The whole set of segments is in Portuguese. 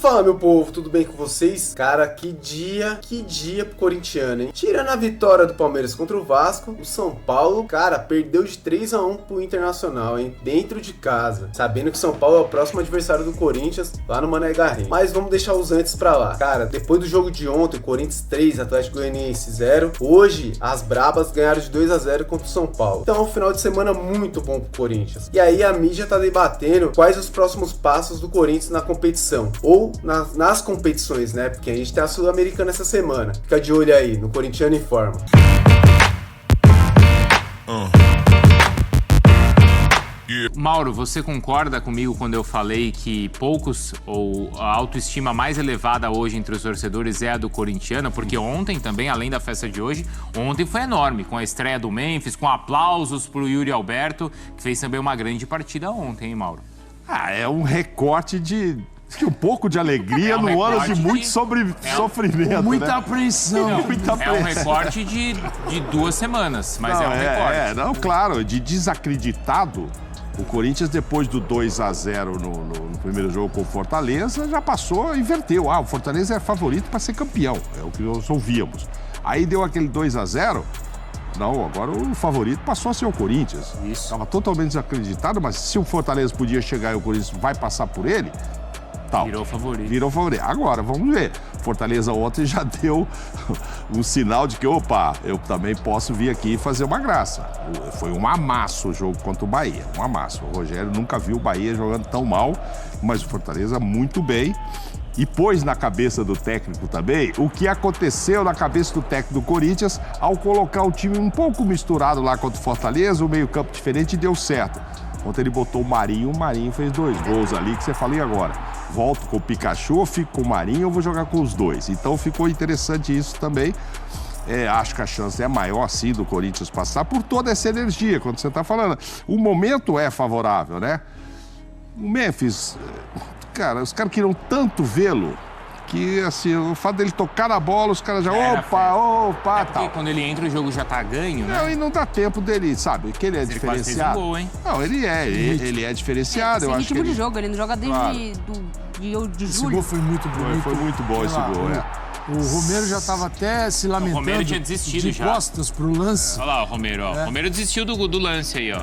Fala, meu povo, tudo bem com vocês? Cara, que dia pro corintiano, hein? Tirando a vitória do Palmeiras contra o Vasco, o São Paulo, cara, perdeu de 3-1 pro Internacional, hein? Dentro de casa, sabendo que São Paulo é o próximo adversário do Corinthians, lá no Mané Garrincha. Mas vamos deixar os antes pra lá. Cara, depois do jogo de ontem, Corinthians 3, Atlético Goianiense 0, hoje as Brabas ganharam de 2-0 contra o São Paulo. Então é um final de semana muito bom pro Corinthians. E aí a mídia tá debatendo quais os próximos passos do Corinthians na competição, ou nas competições, né? Porque a gente tem a Sul-Americana essa semana. Fica de olho aí, no Corintiano Informa. Mauro, você concorda comigo quando eu falei que poucos, ou a autoestima mais elevada hoje entre os torcedores é a do corintiano? Porque ontem também, além da festa de hoje, ontem foi enorme, com a estreia do Memphis, com aplausos pro Yuri Alberto, que fez também uma grande partida ontem, hein, Mauro? É um recorte de um pouco de alegria no ano de muito sofrimento, muita né? apreensão. É um recorte de 2 semanas, mas é um recorte. Claro, de desacreditado. O Corinthians, depois do 2-0 no primeiro jogo com o Fortaleza, já passou, inverteu. O Fortaleza é favorito para ser campeão, é o que nós ouvíamos. Aí deu aquele 2-0, não, agora o favorito passou a ser o Corinthians. Isso. Estava totalmente desacreditado, mas se o Fortaleza podia chegar e o Corinthians vai passar por ele, tal. Virou favorito. Virou favorito. Agora, vamos ver. Fortaleza ontem já deu um sinal de que, opa, eu também posso vir aqui e fazer uma graça. Foi um amasso o jogo contra o Bahia, um amasso. O Rogério nunca viu o Bahia jogando tão mal, mas o Fortaleza muito bem. E pôs na cabeça do técnico também o que aconteceu na cabeça do técnico do Corinthians ao colocar o time um pouco misturado lá contra o Fortaleza, o meio-campo diferente, e deu certo. Ontem ele botou o Marinho fez 2 gols ali, que você fala, e agora? Volto com o Pikachu, fico com o Marinho ou vou jogar com os dois? Então ficou interessante isso também. Acho que a chance é maior, sim, do Corinthians passar por toda essa energia, quando você está falando. O momento é favorável, né? O Memphis, cara, os caras queriam tanto vê-lo que, assim, o fato dele tocar na bola, os caras já, opa, tal. Quando ele entra, o jogo já tá ganho, né? Não, e não dá tempo dele, sabe? Que ele é diferenciado. Ele quase fez um gol, hein? Não, ele é diferenciado. Esse eu acho ritmo que de jogo, ele não joga desde Claro. de Esse julho. gol foi muito bonito. Foi muito bom esse gol, O Romero já estava até se lamentando. O Romero tinha desistido de já. costas pro lance. Olha lá o Romero, ó. O Romero desistiu do lance aí, ó.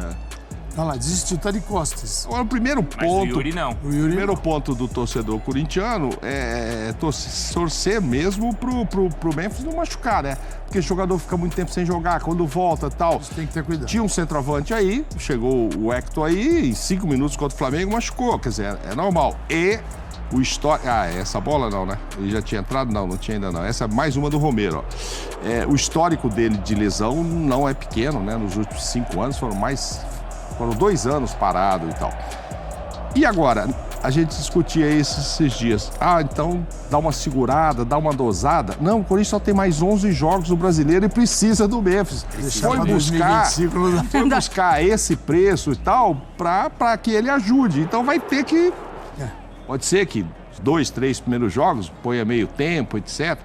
Olha lá, desistiu, tá de costas. Agora, o primeiro Mas ponto. o Yuri não. O Yuri Primeiro ponto do torcedor corintiano é torcer mesmo pro Memphis não machucar, né? Porque o jogador fica muito tempo sem jogar, quando volta e tal. Isso tem que ter cuidado. Tinha um centroavante aí, chegou o Hector aí, em 5 minutos contra o Flamengo, machucou. Quer dizer, é normal. E o histórico... essa bola não, né? Ele já tinha entrado? Não tinha ainda não. Essa é mais uma do Romero, ó. O histórico dele de lesão não é pequeno, né? Nos últimos 5 anos foram 2 anos parado e tal. E agora, a gente discutia esses dias. Então dá uma segurada, dá uma dosada. Não, o Corinthians só tem mais 11 jogos no Brasileiro e precisa do Memphis. Foi buscar esse preço e tal para que ele ajude. Então vai ter que... Pode ser que 2, 3 primeiros jogos ponha meio tempo, etc.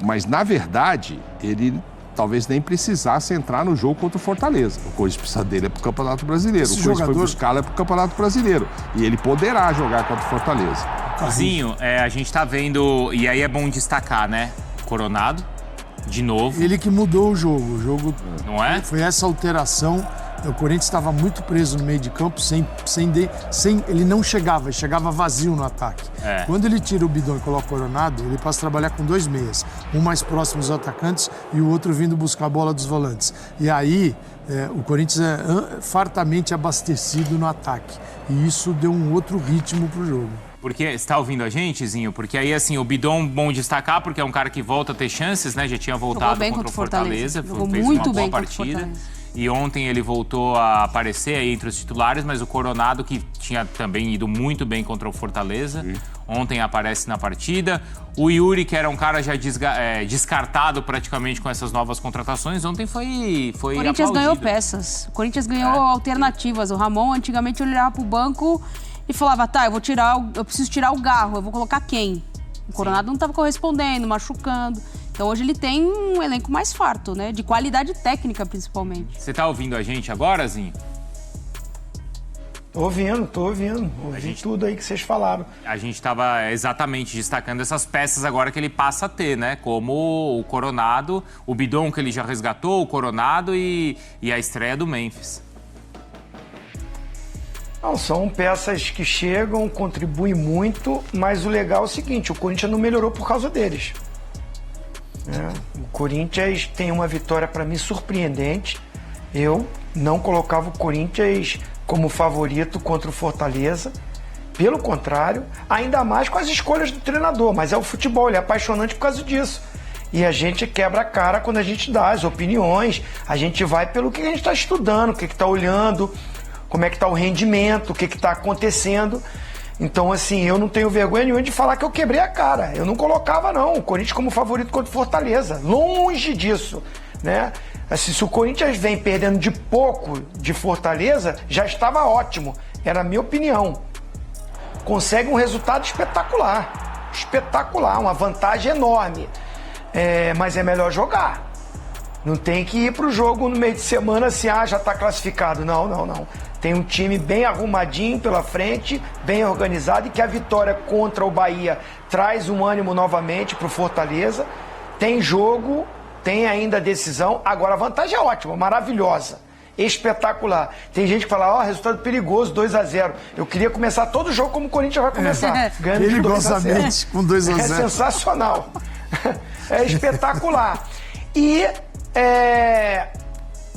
Mas, na verdade, ele talvez nem precisasse entrar no jogo contra o Fortaleza. O Corinthians precisa dele é pro Campeonato Brasileiro. O Corinthians foi buscá-lo é pro Campeonato Brasileiro. E ele poderá jogar contra o Fortaleza. Zinho, a gente tá vendo, e aí é bom destacar, né? Coronado, de novo. Ele que mudou o jogo. O jogo Não é? foi essa alteração. O Corinthians estava muito preso no meio de campo, ele não chegava vazio no ataque. Quando ele tira o Bidon e coloca o Coronado, ele passa a trabalhar com 2 meias. Um mais próximo dos atacantes e o outro vindo buscar a bola dos volantes. E aí, o Corinthians é fartamente abastecido no ataque. E isso deu um outro ritmo pro jogo. Porque, você tá ouvindo a gente, Zinho? Porque aí, assim, o Bidon, bom destacar, porque é um cara que volta a ter chances, né? Já tinha voltado contra o Fortaleza. Jogou fez muito uma boa bem partida. E ontem ele voltou a aparecer aí entre os titulares, mas o Coronado, que tinha também ido muito bem contra o Fortaleza, ontem aparece na partida. O Yuri, que era um cara já descartado praticamente com essas novas contratações, ontem foi O Corinthians ganhou peças, o Corinthians ganhou alternativas. O Ramon, antigamente, olhava pro banco e falava, eu preciso tirar o Garro, eu vou colocar quem? O Coronado não estava correspondendo, machucando. Então hoje ele tem um elenco mais farto, né? De qualidade técnica, principalmente. Você tá ouvindo a gente agora, Zinho? Tô ouvindo. Ouvi tudo aí que vocês falaram. A gente estava exatamente destacando essas peças agora que ele passa a ter, né? Como o Coronado, o Bidon que ele já resgatou, o Coronado e a estreia do Memphis. Não, são peças que chegam, contribuem muito, mas o legal é o seguinte, o Corinthians não melhorou por causa deles. O Corinthians tem uma vitória, para mim, surpreendente. Eu não colocava o Corinthians como favorito contra o Fortaleza. Pelo contrário, ainda mais com as escolhas do treinador. Mas é o futebol, ele é apaixonante por causa disso. E a gente quebra a cara quando a gente dá as opiniões. A gente vai pelo que a gente está estudando, o que está olhando, como é que está o rendimento, o que está acontecendo. Então, assim, eu não tenho vergonha nenhuma de falar que eu quebrei a cara. Eu não colocava, não, o Corinthians como favorito contra o Fortaleza. Longe disso, né? Assim, se o Corinthians vem perdendo de pouco de Fortaleza, já estava ótimo. Era a minha opinião. Consegue um resultado espetacular. Espetacular, uma vantagem enorme. Mas é melhor jogar. Não tem que ir pro jogo no meio de semana assim, já está classificado. Não. Tem um time bem arrumadinho pela frente, bem organizado, e que a vitória contra o Bahia traz um ânimo novamente pro Fortaleza. Tem jogo, tem ainda a decisão. Agora a vantagem é ótima, maravilhosa, espetacular. Tem gente que fala, resultado perigoso, 2-0. Eu queria começar todo o jogo como o Corinthians vai começar. Ganhando de 2-0. Com 2-0. É sensacional. É espetacular. E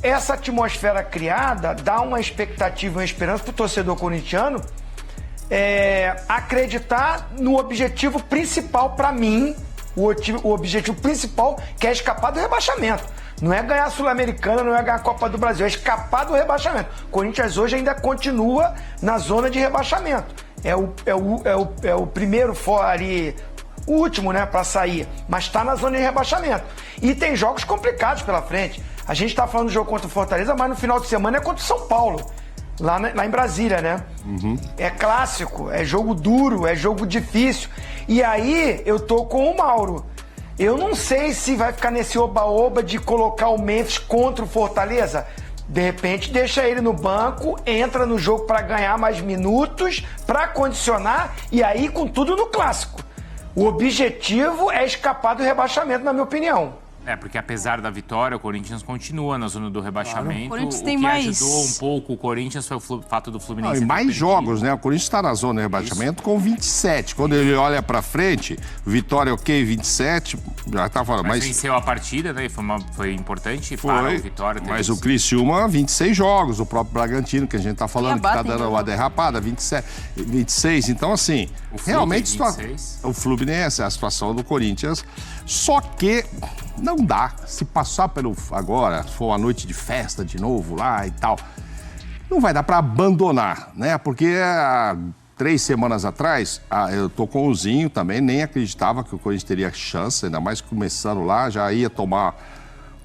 essa atmosfera criada dá uma expectativa, uma esperança para o torcedor corintiano acreditar no objetivo principal para mim, o objetivo principal, que é escapar do rebaixamento. Não é ganhar a Sul-Americana, não é ganhar a Copa do Brasil, é escapar do rebaixamento. O Corinthians hoje ainda continua na zona de rebaixamento. É o primeiro ali, o último, né, para sair, mas está na zona de rebaixamento. E tem jogos complicados pela frente. A gente está falando do jogo contra o Fortaleza, mas no final de semana é contra o São Paulo, lá em Brasília, né? É clássico, é jogo duro, é jogo difícil. E aí eu tô com o Mauro. Eu não sei se vai ficar nesse oba-oba de colocar o Memphis contra o Fortaleza. De repente deixa ele no banco, entra no jogo para ganhar mais minutos, para condicionar, e aí com tudo no clássico. O objetivo é escapar do rebaixamento, na minha opinião. Porque apesar da vitória, o Corinthians continua na zona do rebaixamento. Claro. O que ajudou um pouco o Corinthians foi o fato do Fluminense. E mais jogos, né? O Corinthians está na zona de rebaixamento com 27. Quando ele olha para frente, vitória 27, já tá falando. Mas venceu a partida, né? Foi importante para a vitória. Mas o Criciúma, 26 jogos. O próprio Bragantino, que a gente tá falando, que tá dando uma derrapada, 26. Então, assim, realmente o Fluminense, a situação do Corinthians. Só que não dá. Se passar agora, se for uma noite de festa de novo lá e tal, não vai dar para abandonar, né? Porque 3 semanas atrás, eu tô com o Zinho também, nem acreditava que o Corinthians teria chance, ainda mais começando lá, já ia tomar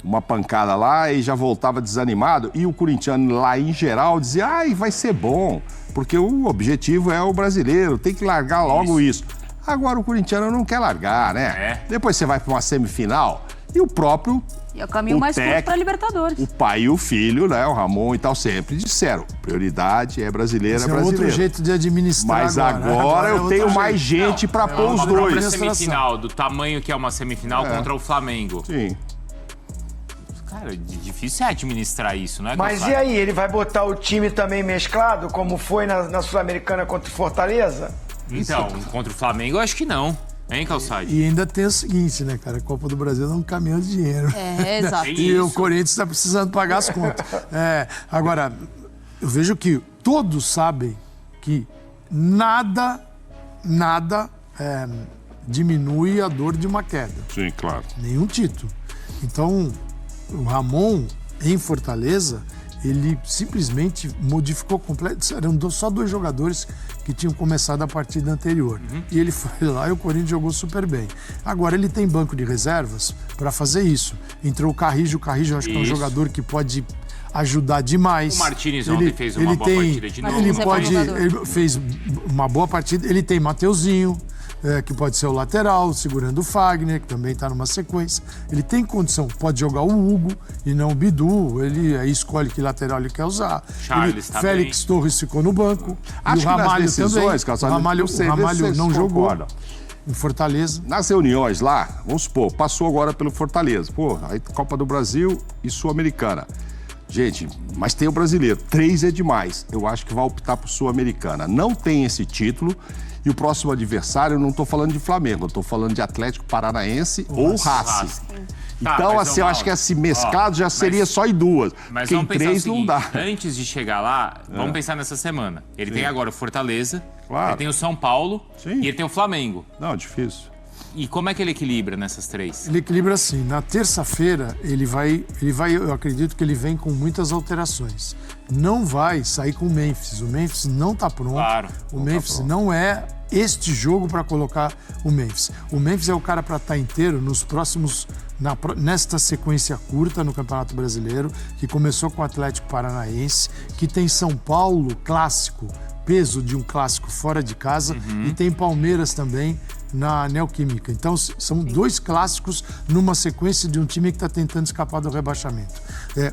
uma pancada lá e já voltava desanimado. E o corintiano lá em geral dizia, vai ser bom, porque o objetivo é o brasileiro, tem que largar logo isso. Agora o corintiano não quer largar, né? Depois você vai para uma semifinal e o próprio... E é o caminho mais curto para Libertadores. O pai e o filho, né? O Ramon e tal, sempre disseram, prioridade é brasileiro, é brasileiro. É outro jeito de administrar. Mas agora eu tenho mais gente para pôr os dois. Uma semifinal, do tamanho que é uma semifinal contra o Flamengo. Sim. Cara, difícil é administrar isso, não é? Mas e aí, ele vai botar o time também mesclado, como foi na Sul-Americana contra o Fortaleza? Então, contra o Flamengo, eu acho que não. Hein, Calçade? E ainda tem o seguinte, né, cara? A Copa do Brasil é um caminhão de dinheiro. Exato. E o Corinthians está precisando pagar as contas. Agora, eu vejo que todos sabem que nada diminui a dor de uma queda. Sim, claro. Nenhum título. Então, o Ramon, em Fortaleza, ele simplesmente modificou completamente. Eram só 2 jogadores que tinham começado a partida anterior. E ele foi lá e o Corinthians jogou super bem. Agora ele tem banco de reservas para fazer isso. Entrou o Carrijo acho que é um jogador que pode ajudar demais. O Martínez ontem fez uma boa partida de novo. Ele fez uma boa partida. Ele tem Mateuzinho, que pode ser o lateral, segurando o Fagner, que também está numa sequência. Ele tem condição, pode jogar o Hugo e não o Bidu, ele aí escolhe que lateral ele quer usar. Charles tá Félix bem. Torres ficou no banco. Acho e que o Ramalho nas decisões, também. Calçado, O Ramalho não jogou concordam. em Fortaleza. Nas reuniões lá, vamos supor, passou agora pelo Fortaleza. Pô, aí Copa do Brasil e Sul-Americana. Gente, mas tem o brasileiro. 3 é demais. Eu acho que vai optar por Sul-Americana. Não tem esse título. E o próximo adversário, eu não estou falando de Flamengo, eu estou falando de Atlético Paranaense ou Racing. Então, mas, assim, eu acho que esse mesclado já seria só em 2. Mas porque em vamos pensar 3 o seguinte, não dá. antes de chegar lá, vamos pensar nessa semana. Ele tem agora o Fortaleza, Claro. ele tem o São Paulo Sim. e ele tem o Flamengo. Não, difícil. E como é que ele equilibra nessas 3? Ele equilibra assim, na terça-feira ele vai, eu acredito que ele vem com muitas alterações. Não vai sair com o Memphis não está pronto. Claro, o Memphis não é este jogo para colocar o Memphis. O Memphis é o cara para estar inteiro nos próximos, nesta sequência curta no Campeonato Brasileiro, que começou com o Atlético Paranaense, que tem São Paulo, clássico, peso de um clássico fora de casa, e tem Palmeiras também na Neoquímica. Então, são 2 clássicos numa sequência de um time que está tentando escapar do rebaixamento.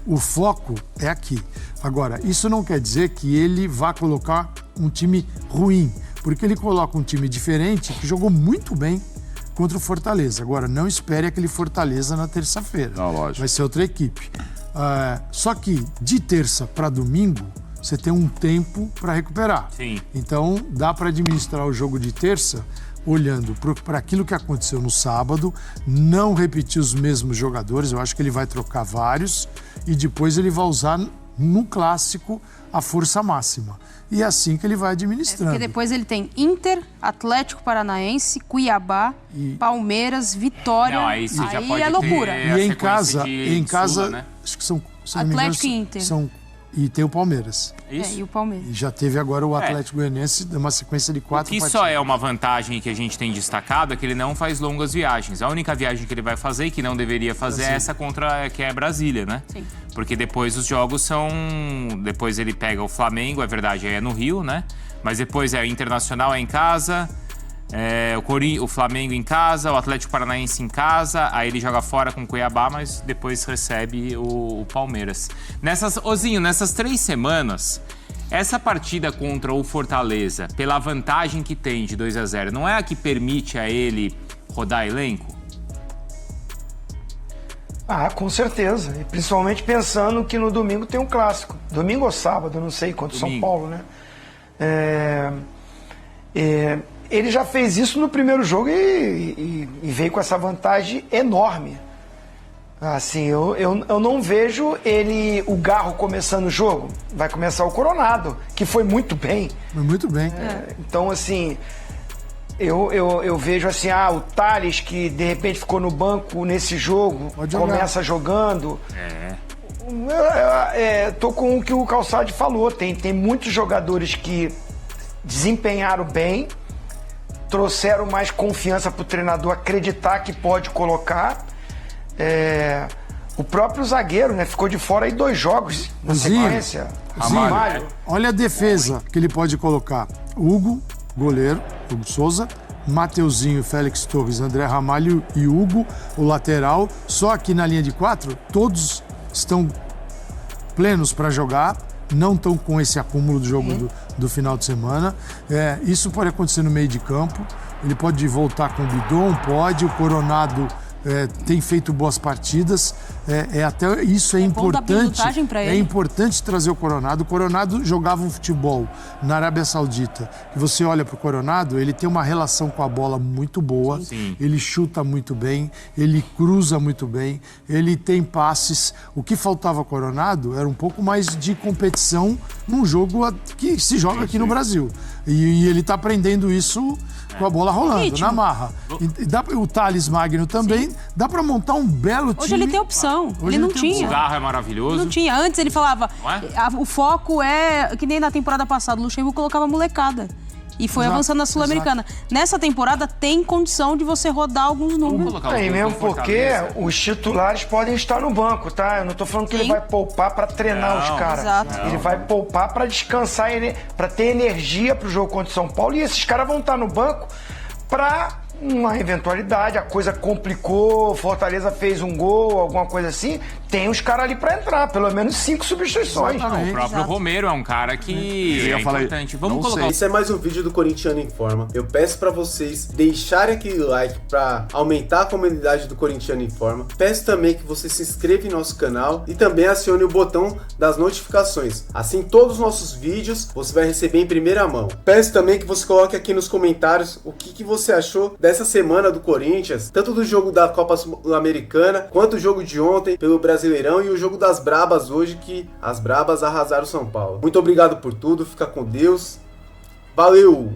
O foco é aqui. Agora, isso não quer dizer que ele vá colocar um time ruim, porque ele coloca um time diferente que jogou muito bem contra o Fortaleza. Agora, não espere aquele Fortaleza na terça-feira. Não, lógico. Vai ser outra equipe. Só que de terça para domingo, você tem um tempo para recuperar. Sim. Então, dá para administrar o jogo de terça olhando para aquilo que aconteceu no sábado, não repetir os mesmos jogadores, eu acho que ele vai trocar vários e depois ele vai usar no clássico a força máxima. E é assim que ele vai administrando. Porque depois ele tem Inter, Atlético Paranaense, Cuiabá, Palmeiras, Vitória. Não, aí você já pode é loucura. ter- E a em sequência casa, de Sula, né? acho que são, se não me engano, Atlético e Inter. E tem o Palmeiras. Isso? E o Palmeiras. E já teve agora o Atlético Goianiense, uma sequência de 4 Que partidas. só é uma vantagem que a gente tem destacado é que ele não faz longas viagens. A única viagem que ele vai fazer e que não deveria fazer é essa contra que é Brasília, né? Sim. Porque depois os jogos são... Depois ele pega o Flamengo, é verdade, aí é no Rio, né? Mas depois é o Internacional é em casa, o Flamengo em casa, o Atlético Paranaense em casa, aí ele joga fora com o Cuiabá, mas depois recebe o Palmeiras. Nessas 3 semanas, essa partida contra o Fortaleza, pela vantagem que tem de 2-0, não é a que permite a ele rodar elenco? Com certeza. E principalmente pensando que no domingo tem um clássico. Domingo ou sábado, não sei, contra o São Paulo, né? Ele já fez isso no primeiro jogo e veio com essa vantagem enorme. Assim, eu não vejo o Garro começando o jogo. Vai começar o Coronado, que foi muito bem. Muito bem. Então, assim, eu vejo assim, o Thales, que de repente ficou no banco nesse jogo, começa jogando. Tô com o que o Calçade falou. Tem muitos jogadores que desempenharam bem, trouxeram mais confiança para o treinador acreditar que pode colocar. O próprio zagueiro, né? Ficou de fora aí 2 jogos na sequência. Ramalho. Olha a defesa que ele pode colocar. Hugo, goleiro, Hugo Souza, Mateuzinho, Félix Torres, André Ramalho e Hugo, o lateral. Só aqui na linha de 4, todos estão plenos para jogar, não estão com esse acúmulo do jogo do final de semana. Isso pode acontecer no meio de campo. Ele pode voltar com o Bidon, pode. O Coronado tem feito boas partidas. Até isso é importante. É importante trazer o Coronado. O Coronado jogava um futebol na Arábia Saudita. E você olha para o Coronado, ele tem uma relação com a bola muito boa. Sim. Ele chuta muito bem, ele cruza muito bem, ele tem passes. O que faltava ao Coronado era um pouco mais de competição num jogo que se joga aqui no Brasil. E ele está aprendendo isso com a bola rolando, na marra. E o Thales Magno também. Sim. Dá pra montar um belo time. Hoje ele tem opção. Ele não tinha. O Garro é maravilhoso. Não tinha. Antes ele falava, o foco é, que nem na temporada passada, o Luxemburgo colocava molecada. E foi avançando na Sul-Americana. Nessa temporada tem condição de você rodar alguns números. Tem mesmo porque os titulares podem estar no banco, tá? Eu não tô falando que ele vai poupar pra treinar os caras. Exato. Ele vai poupar pra descansar, pra ter energia pro jogo contra o São Paulo. E esses caras vão estar no banco pra uma eventualidade, a coisa complicou, Fortaleza fez um gol, alguma coisa assim, tem os caras ali pra entrar, pelo menos 5 substituições. O próprio Romero é um cara que é importante. Vamos colocar. Isso é mais um vídeo do Corintiano em Forma. Eu peço pra vocês deixarem aquele like pra aumentar a comunidade do Corintiano em Forma. Peço também que você se inscreva em nosso canal e também acione o botão das notificações. Assim, todos os nossos vídeos você vai receber em primeira mão. Peço também que você coloque aqui nos comentários o que você achou dessa semana do Corinthians, tanto do jogo da Copa Sul-Americana, quanto o jogo de ontem pelo Brasileirão e o jogo das Brabas hoje, que as Brabas arrasaram o São Paulo. Muito obrigado por tudo, fica com Deus. Valeu!